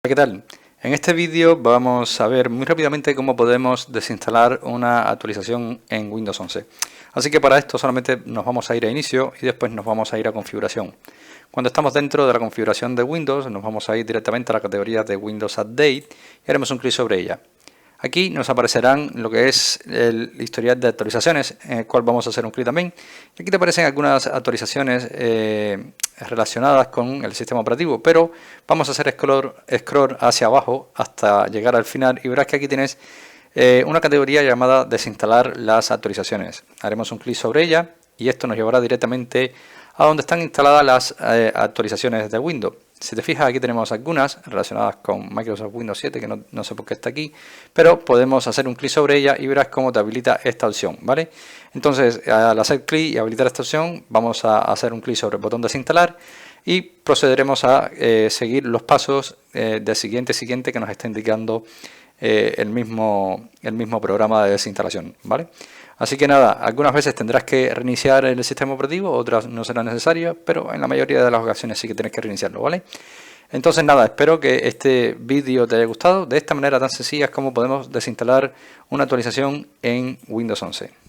¿Qué tal? En este vídeo vamos a ver muy rápidamente cómo podemos desinstalar una actualización en Windows 11. Así que para esto solamente nos vamos a ir a inicio y después nos vamos a ir a configuración. Cuando estamos dentro de la configuración de Windows nos vamos a ir directamente a la categoría de Windows Update y haremos un clic sobre ella. Aquí nos aparecerán lo que es el historial de actualizaciones, en el cual vamos a hacer un clic también. Y aquí te aparecen algunas actualizaciones relacionadas con el sistema operativo, pero vamos a hacer scroll hacia abajo hasta llegar al final y verás que aquí tienes una categoría llamada desinstalar las actualizaciones. Haremos un clic sobre ella y esto nos llevará directamente a donde están instaladas las actualizaciones de Windows. Si te fijas, aquí tenemos algunas relacionadas con Microsoft Windows 7, que no sé por qué está aquí, pero podemos hacer un clic sobre ella y verás cómo te habilita esta opción, ¿vale? Entonces, al hacer clic y habilitar esta opción, vamos a hacer un clic sobre el botón desinstalar y procederemos a seguir los pasos de siguiente que nos está indicando el mismo programa de desinstalación, ¿vale? Así que nada, algunas veces tendrás que reiniciar el sistema operativo, otras no será necesario, pero en la mayoría de las ocasiones sí que tienes que reiniciarlo, ¿vale? Entonces nada, espero que este vídeo te haya gustado. De esta manera tan sencilla es como podemos desinstalar una actualización en Windows 11.